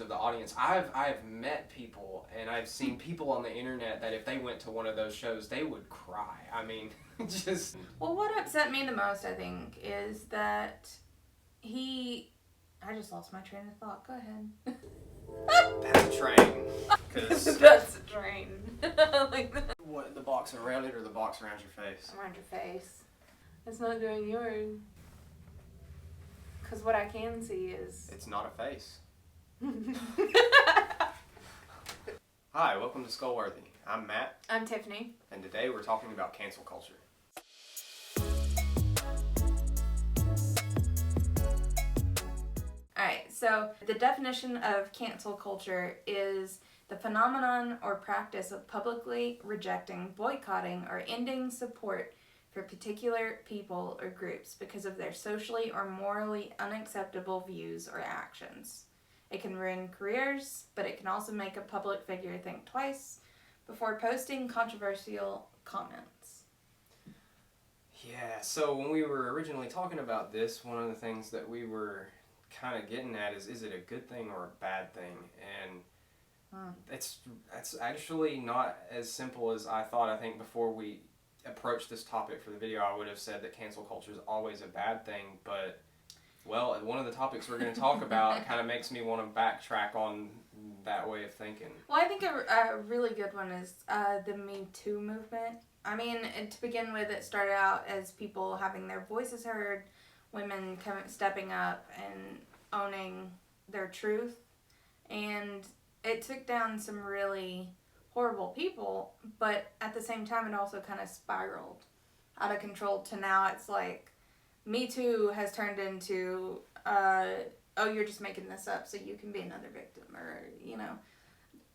of the audience. I've met people and I've seen people on the internet that if they went to one of those shows, they would cry. I mean, just... Well, what upset me the most, I think, is that I just lost my train of thought. Go ahead. That's a train. That's a train. What, the box around it or the box around your face? Around your face. It's not doing yours. Because what I can see is... It's not a face. Hi, welcome to Skullworthy. I'm Matt. I'm Tiffany. And today we're talking about cancel culture. Alright, so the definition of cancel culture is the phenomenon or practice of publicly rejecting, boycotting, or ending support for particular people or groups because of their socially or morally unacceptable views or actions. It can ruin careers, but it can also make a public figure think twice before posting controversial comments. Yeah, so when we were originally talking about this, one of the things that we were kind of getting at is it a good thing or a bad thing? And it's actually not as simple as I thought. I think before we approached this topic for the video, I would have said that cancel culture is always a bad thing, but well, one of the topics we're going to talk about kind of makes me want to backtrack on that way of thinking. Well, I think a really good one is the Me Too movement. I mean, to begin with, it started out as people having their voices heard, women stepping up and owning their truth, and it took down some really horrible people, but at the same time, it also kind of spiraled out of control to now it's like, Me Too has turned into, oh, you're just making this up so you can be another victim, or, you know,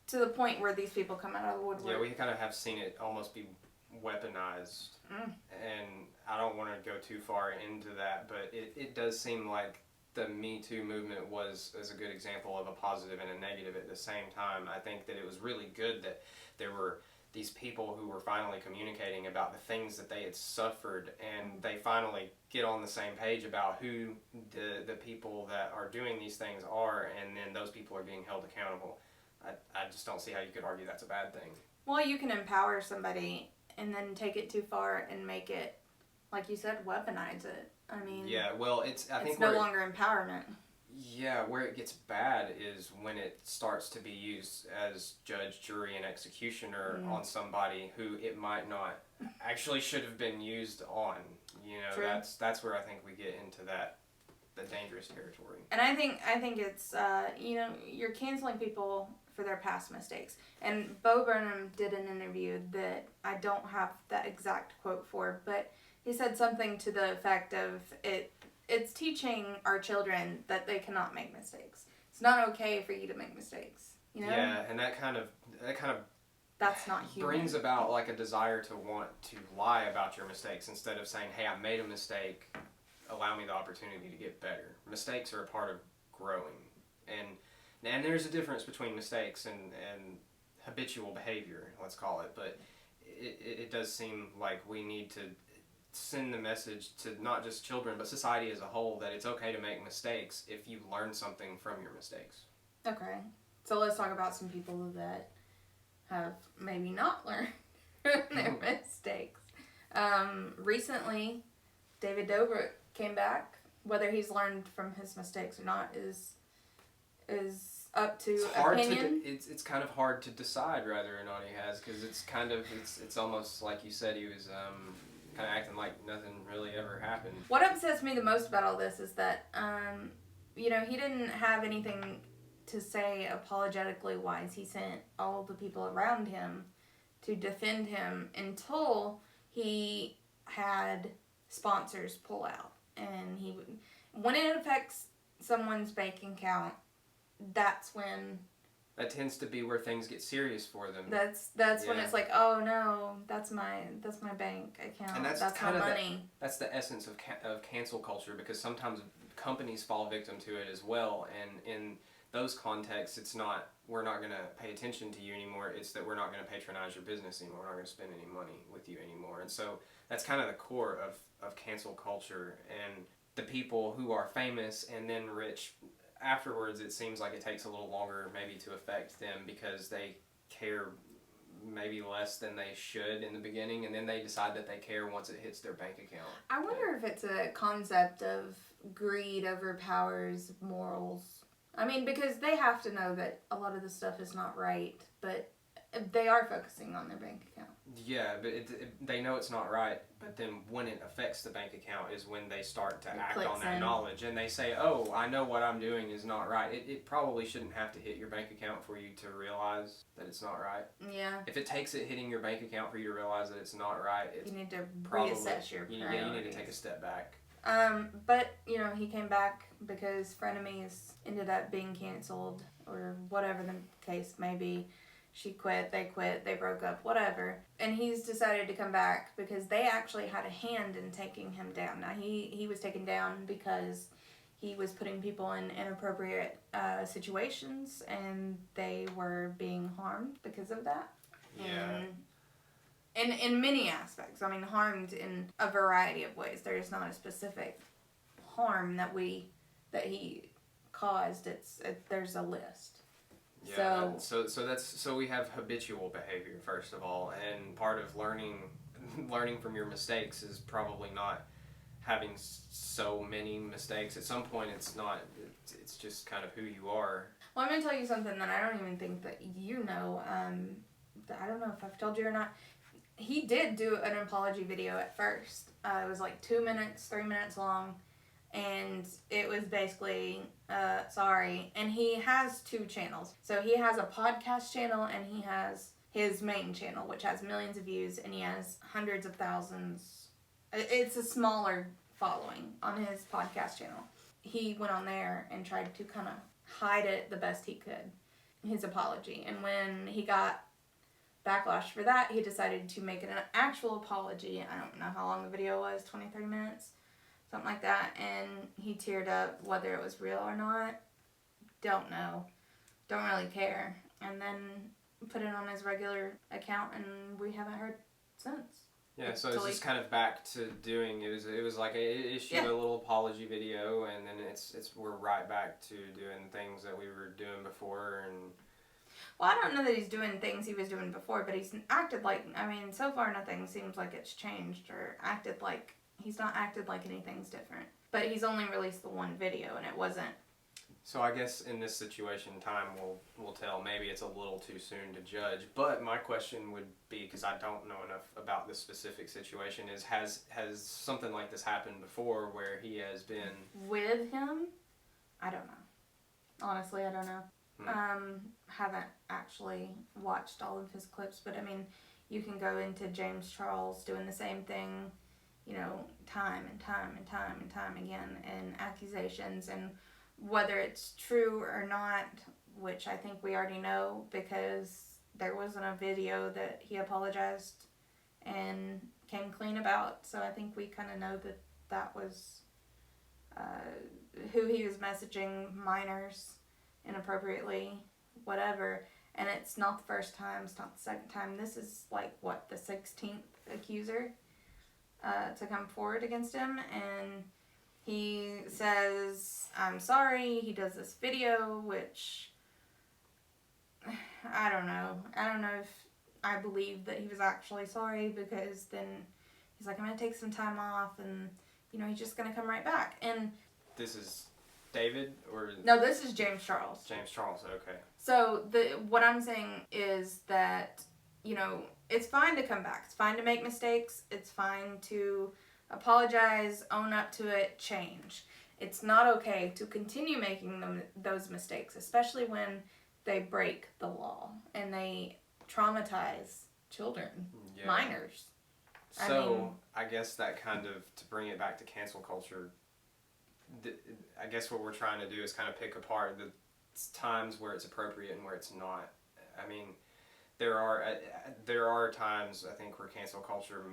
to the point where these people come out of the woodwork. Yeah, we kind of have seen it almost be weaponized, and I don't want to go too far into that, but it does seem like the Me Too movement is a good example of a positive and a negative at the same time. I think that it was really good that there were these people who were finally communicating about the things that they had suffered, and they finally get on the same page about who the people that are doing these things are, and then those people are being held accountable. I just don't see how you could argue that's a bad thing. Well, you can empower somebody and then take it too far and make it, like you said, weaponize it. I mean, yeah, well, I think it's no longer empowerment. Yeah, where it gets bad is when it starts to be used as judge, jury, and executioner on somebody who it might not actually should have been used on. You know, True. That's where I think we get into the dangerous territory. And I think it's you know, you're canceling people for their past mistakes. And Bo Burnham did an interview that I don't have that exact quote for, but he said something to the effect of it's teaching our children that they cannot make mistakes. It's not okay for you to make mistakes. You know? Yeah, and that kind of that's not human. Brings about like a desire to want to lie about your mistakes instead of saying, hey, I made a mistake, allow me the opportunity to get better. Mistakes are a part of growing. And there's a difference between mistakes and habitual behavior, let's call it. But it does seem like we need to send the message to not just children, but society as a whole, that it's okay to make mistakes if you learn something from your mistakes. Okay. So let's talk about some people that have maybe not learned from their mistakes. Recently, David Dobrik came back. Whether he's learned from his mistakes or not is up to opinion. It's kind of hard to decide whether or not he has, because it's almost like you said, he was kind of acting like nothing really ever happened. What upsets me the most about all this is that you know, he didn't have anything to say apologetically wise. He sent all the people around him to defend him until he had sponsors pull out. And when it affects someone's bank account, that's when... That tends to be where things get serious for them. That's when it's like, oh no, that's my bank account. And that's my money. That's the essence of cancel culture, because sometimes companies fall victim to it as well. And in those contexts, it's not, we're not going to pay attention to you anymore. It's that we're not going to patronize your business anymore. We're not going to spend any money with you anymore. And so that's kind of the core of cancel culture. And the people who are famous and then rich afterwards it seems like it takes a little longer maybe to affect them because they care maybe less than they should in the beginning, and then they decide that they care once it hits their bank account. I wonder if it's a concept of greed overpowers morals. I mean, because they have to know that a lot of the stuff is not right, but they are focusing on their bank account. Yeah, but they know it's not right, but then when it affects the bank account is when they start to act on that knowledge, and they say, oh, I know what I'm doing is not right. It probably shouldn't have to hit your bank account for you to realize that it's not right. Yeah. If it takes it hitting your bank account for you to realize that it's not right, it's you need to reassess your priorities. Yeah, you need to take a step back. But, you know, he came back because Frenemies ended up being canceled, or whatever the case may be. She quit, they broke up, whatever. And he's decided to come back because they actually had a hand in taking him down. Now, he was taken down because he was putting people in inappropriate situations, and they were being harmed because of that. Yeah. And in many aspects. I mean, harmed in a variety of ways. There's not a specific harm that he caused. There's a list. Yeah, so we have habitual behavior first of all, and part of learning from your mistakes is probably not having so many mistakes. At some point, it's just kind of who you are. Well, I'm gonna tell you something that I don't even think that you know. That I don't know if I've told you or not. He did do an apology video at first. It was like 2 minutes, 3 minutes long. And it was basically, sorry. And he has 2 channels. So he has a podcast channel, and he has his main channel, which has millions of views, and he has hundreds of thousands. It's a smaller following on his podcast channel. He went on there and tried to kind of hide it the best he could, his apology. And when he got backlash for that, he decided to make it an actual apology. I don't know how long the video was, 20, 30 minutes. Something like that, and he teared up. Whether it was real or not, don't know. Don't really care. And then put it on his regular account, and we haven't heard since. Yeah, so it's just kind of back to doing. It was like a little apology video, and then we're right back to doing things that we were doing before. And well, I don't know that he's doing things he was doing before, but he's acted like. I mean, so far nothing seems like it's changed or acted like. He's not acted like anything's different. But he's only released the one video, and it wasn't. So I guess in this situation, time will tell. Maybe it's a little too soon to judge. But my question would be, because I don't know enough about this specific situation, is has something like this happened before where he has been... With him? I don't know. Honestly, I don't know. Haven't actually watched all of his clips, but I mean, you can go into James Charles doing the same thing, you know, time and time again, and accusations, and whether it's true or not, which I think we already know because there wasn't a video that he apologized and came clean about, so I think we kind of know that was who he was messaging minors inappropriately, whatever, and it's not the first time, it's not the second time. This is like, what, the 16th accuser to come forward against him, and he says, I'm sorry. He does this video, which I don't know. I don't know if I believe that he was actually sorry, because then he's like, I'm going to take some time off, and, you know, he's just going to come right back. And this is David, or... No, this is James Charles. James Charles, okay. So what I'm saying is that, you know, it's fine to come back. It's fine to make mistakes. It's fine to apologize, own up to it, change. It's not okay to continue making those mistakes, especially when they break the law and they traumatize children, minors. So, I guess that kind of, to bring it back to cancel culture, I guess what we're trying to do is kind of pick apart the times where it's appropriate and where it's not. I mean, there are times, I think, where cancel culture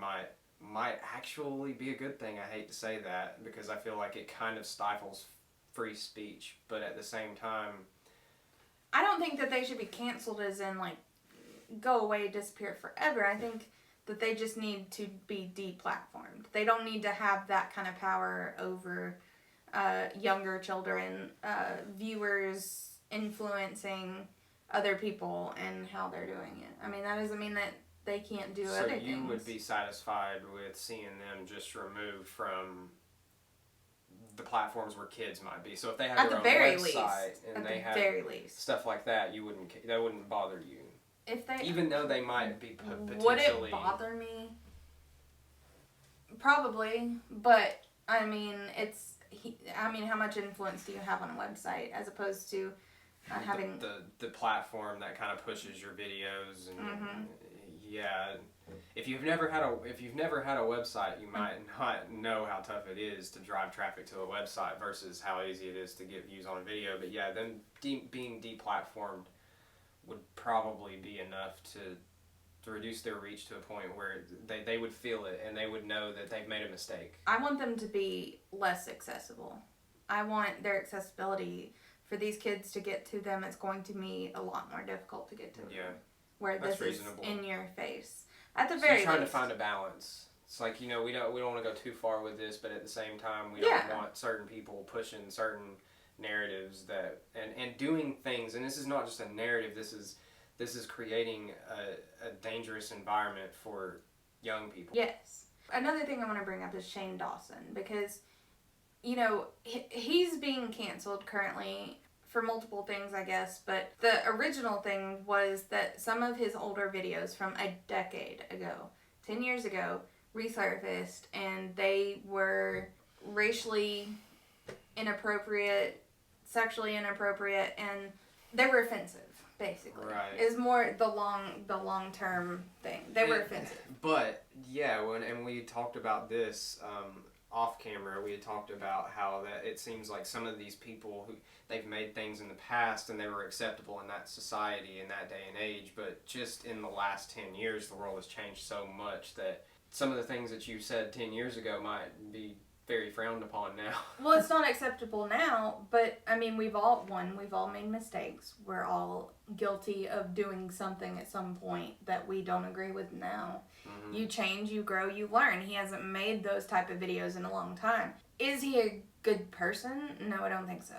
might actually be a good thing. I hate to say that, because I feel like it kind of stifles free speech, but at the same time, I don't think that they should be canceled as in, like, go away, disappear forever. I think that they just need to be deplatformed. They don't need to have that kind of power over younger children, viewers influencing other people and how they're doing it. I mean, that doesn't mean that they can't do other things. So you would be satisfied with seeing them just removed from the platforms where kids might be. So if they have their own website and they have stuff like that, that wouldn't bother you. If they, even though they might be potentially. Would it bother me? Probably, but I mean, how much influence do you have on a website as opposed to having the platform that kind of pushes your videos and yeah. If you've never had a website, you might not know how tough it is to drive traffic to a website versus how easy it is to get views on a video. But yeah, them being deplatformed would probably be enough to reduce their reach to a point where they would feel it and they would know that they've made a mistake. I want them to be less accessible. I want their accessibility for these kids to get to them. It's going to be a lot more difficult to get to them. Yeah. Where that's this reasonable. Is in your face. At the so very you're trying least. to find a balance. It's like, we don't want to go too far with this, but at the same time, we don't want certain people pushing certain narratives and doing things. And this is not just a narrative. This is creating a dangerous environment for young people. Yes. Another thing I want to bring up is Shane Dawson, because, he's being canceled currently for multiple things, I guess, but the original thing was that some of his older videos from a decade ago, 10 years ago, resurfaced, and they were racially inappropriate, sexually inappropriate, and they were offensive, basically. Right. Is more the long-term thing. They were offensive. But, yeah, and we talked about this off camera, we had talked about how that it seems like some of these people who they've made things in the past and they were acceptable in that society in that day and age, but just in the last 10 years the world has changed so much that some of the things that you said 10 years ago might be very frowned upon now. Well, it's not acceptable now, but I mean, we've all made mistakes. We're all guilty of doing something at some point that we don't agree with now. Mm-hmm. You change, you grow, you learn. He hasn't made those type of videos in a long time. Is he a good person? No, I don't think so.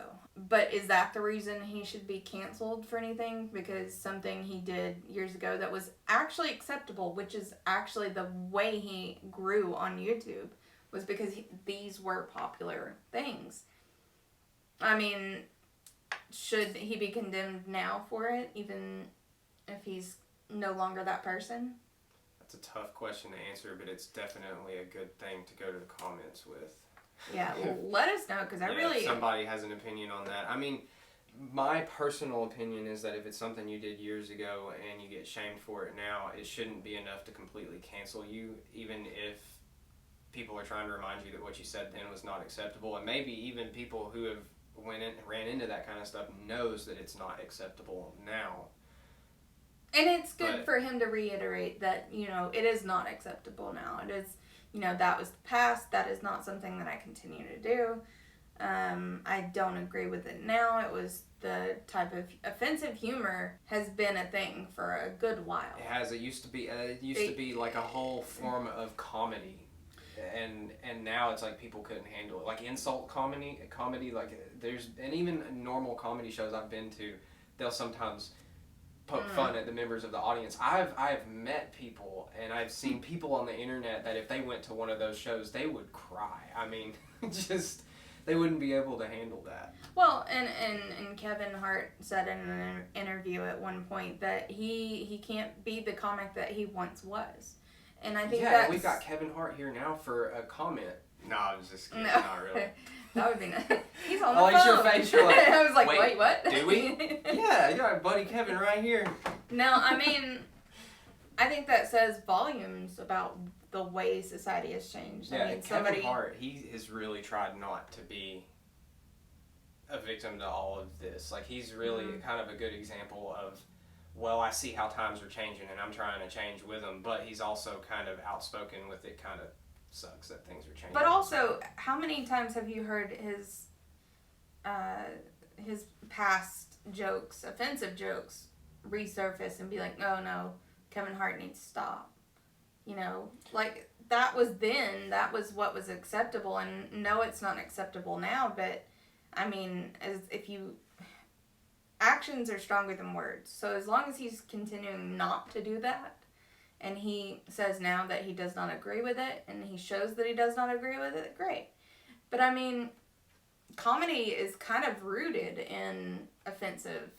But is that the reason he should be canceled for anything? Because something he did years ago that was actually acceptable, which is actually the way he grew on YouTube, was because these were popular things. I mean, should he be condemned now for it, even if he's no longer that person? That's a tough question to answer, but it's definitely a good thing to go to the comments with. Yeah, well, let us know, because if somebody has an opinion on that. I mean, my personal opinion is that if it's something you did years ago and you get shamed for it now, it shouldn't be enough to completely cancel you, even if people are trying to remind you that what you said then was not acceptable. And maybe even people who have ran into that kind of stuff knows that it's not acceptable now. And it's good for him to reiterate that, it is not acceptable now. It is, that was the past. That is not something that I continue to do. I don't agree with it now. It was the type of offensive humor has been a thing for a good while. It has. It used to be like a whole form of comedy. And now it's like people couldn't handle it. Like insult comedy, like and even normal comedy shows I've been to, they'll sometimes poke fun at the members of the audience. I've met people and I've seen people on the internet that if they went to one of those shows, they would cry. I mean, just they wouldn't be able to handle that. Well, and Kevin Hart said in an interview at one point that he can't be the comic that he once was. And I think we've got Kevin Hart here now for a comment. No, I was just kidding. No. Not really. That would be nice. He's on the phone. I like your face. You're like, I was like, wait, what? Do we? Yeah, you got buddy Kevin right here. No, I mean, I think that says volumes about the way society has changed. Yeah, I mean, Kevin Hart, he has really tried not to be a victim to all of this. Like, he's really kind of a good example of, well, I see how times are changing and I'm trying to change with them, but he's also kind of outspoken with it. Kind of sucks that things are changing. But also, how many times have you heard his past jokes, offensive jokes, resurface and be like, oh no, Kevin Hart needs to stop? Like, that was then. That was what was acceptable. And no, it's not acceptable now. But, I mean, actions are stronger than words. So as long as he's continuing not to do that, and he says now that he does not agree with it, and he shows that he does not agree with it, great. But, I mean, comedy is kind of rooted in offensive.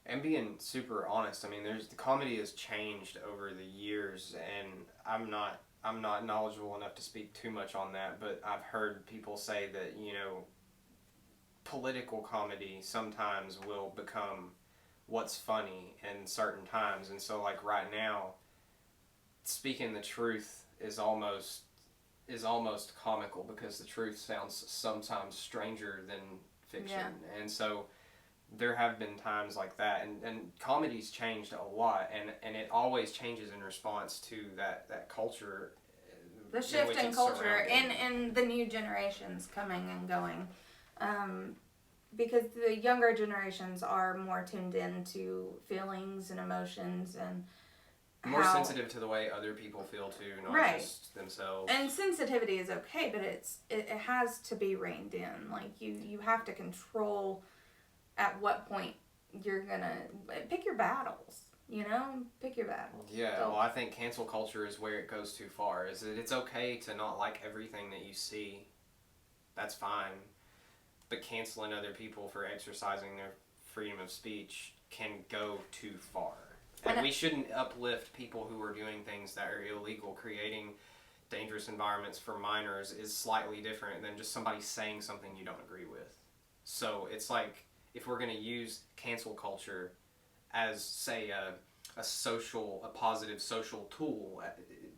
And being super honest, I mean, the comedy has changed over the years, and I'm not knowledgeable enough to speak too much on that, but I've heard people say that, political comedy sometimes will become what's funny in certain times. And so, like, right now, speaking the truth is almost comical, because the truth sounds sometimes stranger than fiction. Yeah. And so there have been times like that, and comedy's changed a lot, and it always changes in response to that culture. The shift in culture and the new generations coming and going. Because the younger generations are more tuned into feelings and emotions and more sensitive to the way other people feel too, not just themselves. And sensitivity is okay, but it has to be reined in. Like, you have to control at what point you're gonna pick your battles. Pick your battles. Yeah, well, I think cancel culture is where it goes too far. Is that it's okay to not like everything that you see. That's fine. But canceling other people for exercising their freedom of speech can go too far. And we shouldn't uplift people who are doing things that are illegal. Creating dangerous environments for minors is slightly different than just somebody saying something you don't agree with. So it's like, if we're going to use cancel culture as, say, a positive social tool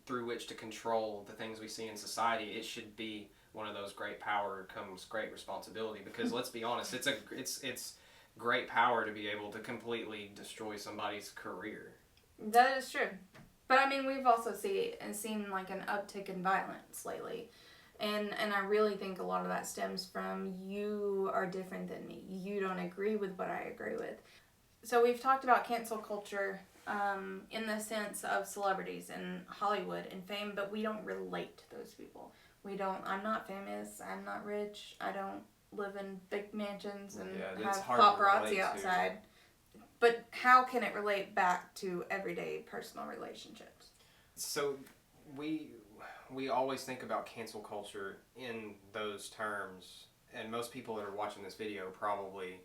through which to control the things we see in society, it should be one of those great power comes great responsibility. Because let's be honest, it's great power to be able to completely destroy somebody's career. That is true. But I mean, we've also seen like an uptick in violence lately. And I really think a lot of that stems from, you are different than me. You don't agree with what I agree with. So we've talked about cancel culture in the sense of celebrities and Hollywood and fame, but we don't relate to those people. I'm not famous. I'm not rich. I don't live in big mansions and have paparazzi outside. But how can it relate back to everyday personal relationships? So we always think about cancel culture in those terms, and most people that are watching this video probably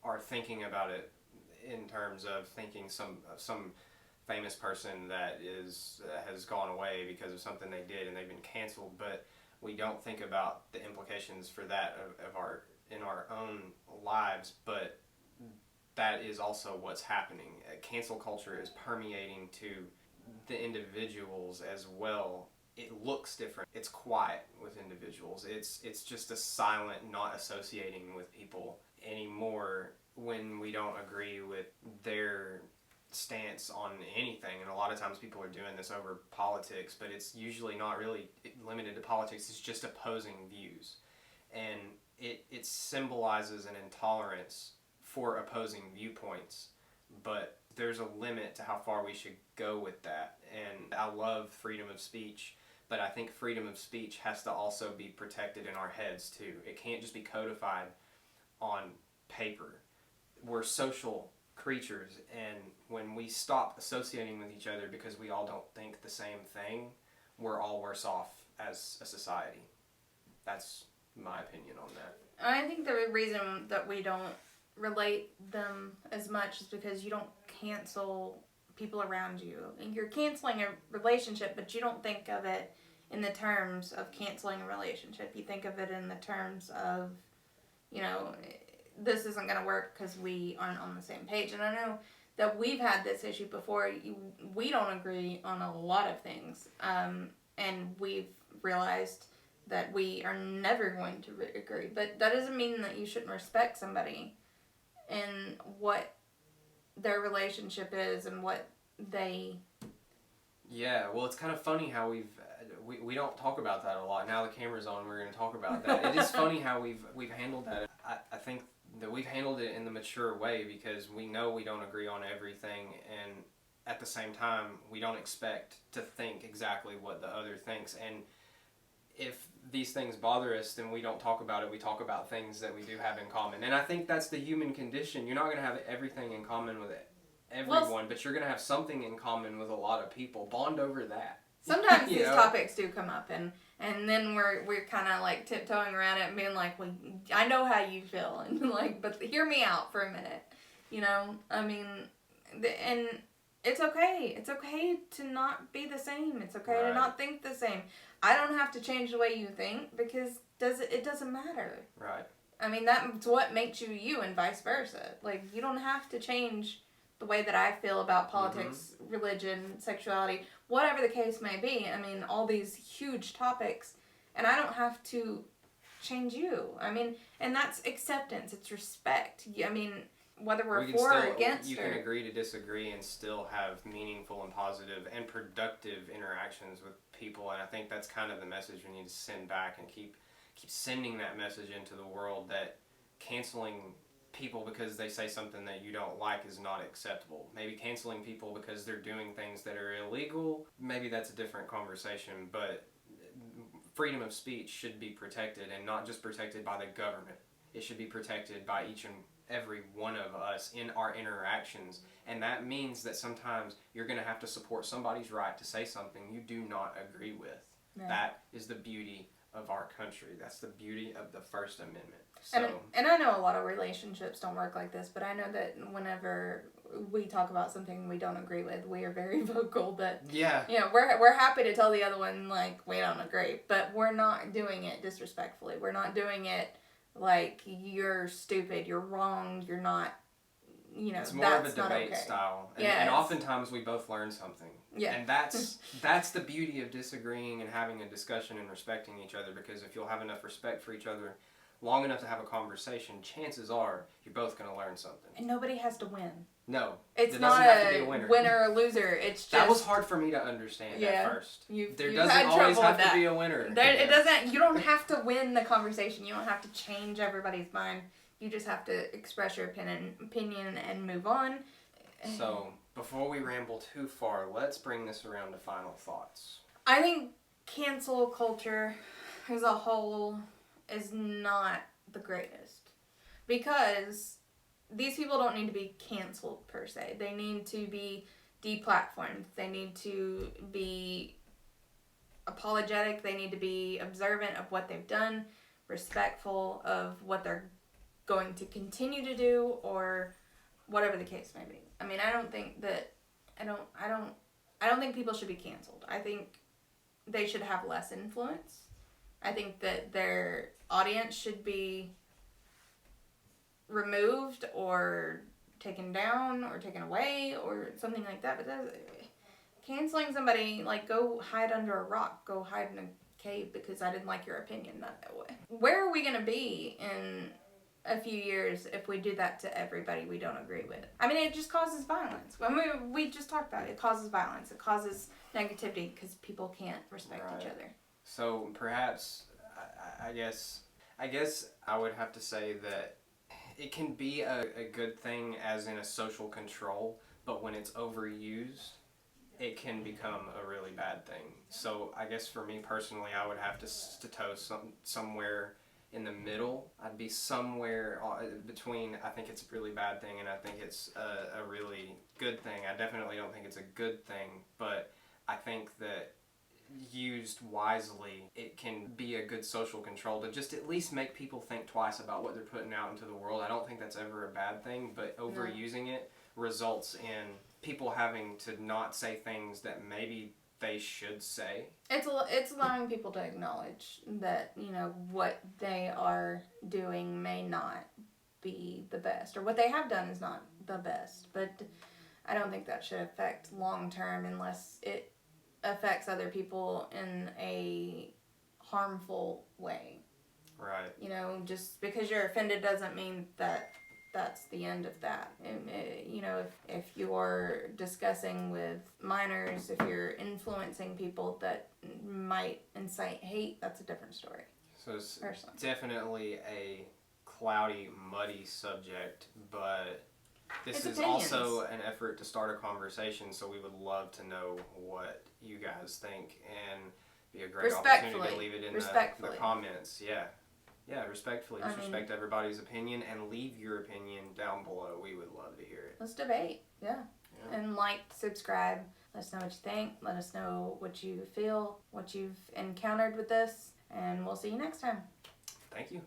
are thinking about it in terms of thinking some famous person that has gone away because of something they did and they've been canceled. But we don't think about the implications for that in our own lives. But that is also what's happening. Cancel culture is permeating to the individuals as well. It looks different. It's quiet with individuals. It's just a silent not associating with people anymore when we don't agree with their stance on anything. And a lot of times people are doing this over politics, but it's usually not really limited to politics. It's just opposing views. And it symbolizes an intolerance for opposing viewpoints, but there's a limit to how far we should go with that. And I love freedom of speech, but I think freedom of speech has to also be protected in our heads too. It can't just be codified on paper. We're social creatures, and when we stop associating with each other because we all don't think the same thing, we're all worse off as a society. That's my opinion on that. I think the reason that we don't relate them as much is because you don't cancel people around you. And you're canceling a relationship, but you don't think of it in the terms of canceling a relationship. You think of it in the terms of, this isn't going to work because we aren't on the same page. And I know that we've had this issue before. We don't agree on a lot of things. And we've realized that we are never going to agree. But that doesn't mean that you shouldn't respect somebody and what their relationship is and what they... Yeah, well, it's kind of funny how we don't talk about that a lot. Now the camera's on, we're going to talk about that. It is funny how we've handled that. I think that we've handled it in the mature way because we know we don't agree on everything, and at the same time, we don't expect to think exactly what the other thinks. And if these things bother us, then we don't talk about it. We talk about things that we do have in common. And I think that's the human condition. You're not going to have everything in common with everyone, but you're going to have something in common with a lot of people. Bond over that. Sometimes these topics do come up, and then we're kind of like tiptoeing around it and being like, well, I know how you feel, and like, but hear me out for a minute. You know, I mean, and it's okay. It's okay to not be the same. It's okay to not think the same. I don't have to change the way you think because it doesn't matter. Right. I mean, that's what makes you you and vice versa. Like, you don't have to change the way that I feel about politics, religion, sexuality, whatever the case may be. I mean, all these huge topics, and I don't have to change you. I mean, and that's acceptance. It's respect. I mean, whether we're for or against. You can agree to disagree and still have meaningful and positive and productive interactions with people, and I think that's kind of the message we need to send back and keep sending that message into the world, that canceling people because they say something that you don't like is not acceptable. Maybe canceling people because they're doing things that are illegal, maybe that's a different conversation, but freedom of speech should be protected, and not just protected by the government. It should be protected by each and every one of us in our interactions, and that means that sometimes you're going to have to support somebody's right to say something you do not agree with. Right. That is the beauty of our country. That's the beauty of the First Amendment. So, and I know a lot of relationships don't work like this, but I know that whenever we talk about something we don't agree with, we are very vocal that, we're happy to tell the other one, like, we don't agree, but we're not doing it disrespectfully. We're not doing it like, you're stupid, you're wrong, you're not, it's more of a debate style. And oftentimes we both learn something. Yeah. And that's the beauty of disagreeing and having a discussion and respecting each other, because if you'll have enough respect for each other long enough to have a conversation, chances are you're both going to learn something. And nobody has to win. No. It's not a winner or loser. It's just... That was hard for me to understand at first. There doesn't had always have that. to be a winner. It doesn't... You don't have to win the conversation. You don't have to change everybody's mind. You just have to express your opinion and move on. So, before we ramble too far, let's bring this around to final thoughts. I think cancel culture as a whole is not the greatest, because these people don't need to be canceled per se. They need to be deplatformed. They need to be apologetic. They need to be observant of what they've done, respectful of what they're going to continue to do, or whatever the case may be. I mean, I don't think people should be canceled. I think they should have less influence. I think that their audience should be removed or taken down or taken away or something like that. But canceling somebody, like, go hide under a rock, go hide in a cave because I didn't like your opinion that way. Where are we going to be in a few years if we do that to everybody we don't agree with? I mean, it just causes violence. When we just talked about it, it causes violence. It causes negativity because people can't respect each other. So perhaps, I guess I would have to say that it can be a good thing as in a social control, but when it's overused, it can become a really bad thing. So I guess for me personally, I would have to toe somewhere in the middle. I'd be somewhere between, I think it's a really bad thing and I think it's a really good thing. I definitely don't think it's a good thing, but I think that used wisely, it can be a good social control to just at least make people think twice about what they're putting out into the world. I don't think that's ever a bad thing, but overusing it results in people having to not say things that maybe they should say. It's allowing people to acknowledge that, what they are doing may not be the best, or what they have done is not the best. But I don't think that should affect long term unless it affects other people in a harmful way. Right. Just because you're offended doesn't mean that that's the end of that. If you're discussing with minors, if you're influencing people that might incite hate, that's a different story. So it's definitely a cloudy, muddy subject, but this It's is opinions. also an effort to start a conversation, so we would love to know what you guys think, and be a great opportunity to leave it in the comments. Yeah, respectfully. Just respect everybody's opinion and leave your opinion down below. We would love to hear it. Let's debate. Yeah. And subscribe. Let us know what you think. Let us know what you feel, what you've encountered with this, and we'll see you next time. Thank you.